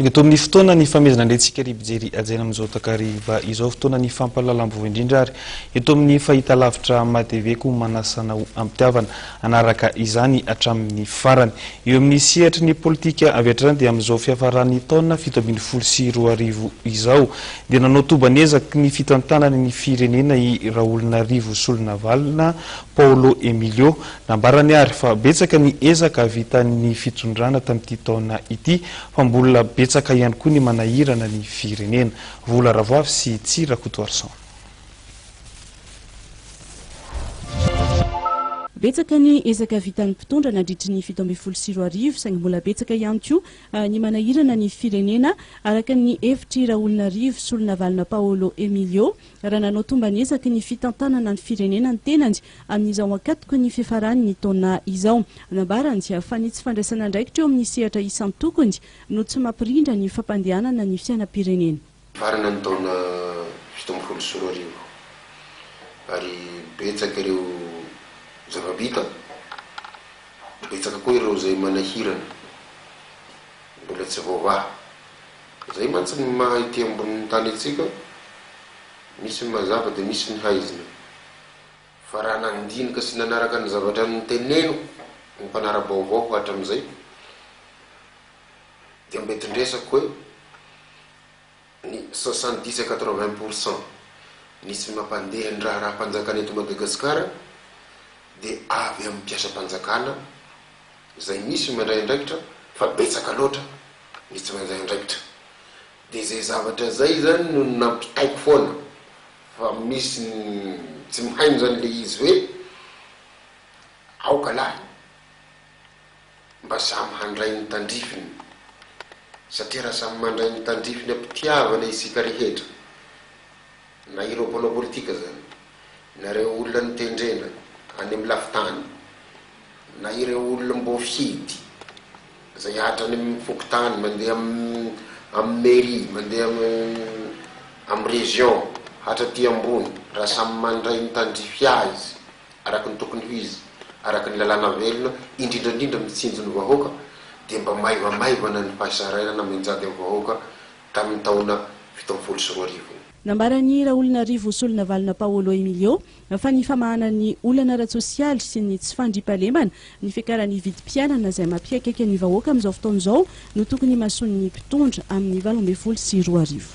tonga to amin'ny fotoana ny famezana andrayntsika ribijery ajaina amin'izao takariva izao fotoana ny fampalalam-bovo indrindra ary eto amin'ny fahita lavitra mateveko manasana ampitiavana anaraka izany hatramin'ny farany eo amin'ny sehatra ny politika avy hatrany dia amin'izao fiafaran'ny taona 724 izao dia nanao tobanezaka ny fitantanany ny firenena i Raolonarivo Solinavalona Paolo Emilio nambarany ary fa betsaka ny ezaka vitan'ny fitondrana tamin'ity taona ity fa mbola betsaka ihany koa ny manahirana ny firenena. Vola Ravoavy sy Tsira Kotoarsan. Betsaka ny ezaka vitan'ny mpitondra nandritry ny 724 saingy mbola betsaka ihany koa ny manahirana ny firenena araka ny hevitry Raolonarivo Solinavalona Paolo Emilio raha nanao tombanezaka ny fitantanana ny firenena ny tenany amin'izao ankatoko ny fiafaran'ny taona izao. Nambarany dia fanitsy fandraisana andraikitra eo amin'ny sehatra isan'ny tokony no tsy mampirindra ny fampandehanana ny fiainam-pirenena. Farana ny taona 724 ary betsaka ireo zavabita betsaka koa ireo zay manahirana mbola tsy vaovà zay mantsy ny mahity ambony tany atsika misy mazava dia misy ny haizina fa raha nandinika sy nanaraka ny zavatra ny teneno ny mpanara-baovao hatramin'izay dia mety ndresako hoe ny 70 à 80% nisy mampandeha ny raha mpanjakana eto Madagasikara dia avy amin'ny mpiasa-panjakana zay misy mandray andraikitra fa betsaka loatra misy tsy mandray andraikitra dia zay zavatra zay zany no nampitaiko foana fa misy tsy mihaino zany le izy hoe aoka lahy mba samy handray ny tandrifiny satria raha samy mandray ny tandrifiny ampitiavana isika rehetra na ireo mpanao politika zany nareo olona ny tendrena any amin'ny lafitany na ireo olona mbo fidy zay hatrany amin'ny fokotany mandeha amin'ny mairie mandeha amin'ny région hatraty ambony raha samy mandray ny tandrify azy araka ny tokony ho izy araka ny lalàna velona indrindrandrindra mitsinjo ny vahoaka dia mba maivamaivana ny fahasarainana menjady amin'ny vahoaka tamin'ny taona 724. Nambarany Raolonarivo Solinavalona Paolo Emilio fa ny famahana ny olana ara-tsosialy sy ny tsy fandriampahalemana ny fiakaran'ny vidim-pianana izay mampiakaiky ny vahoaka amin'izao fotoana izao no tokony mason'ny mpitondra amin'ny 12 sy 2 arivo.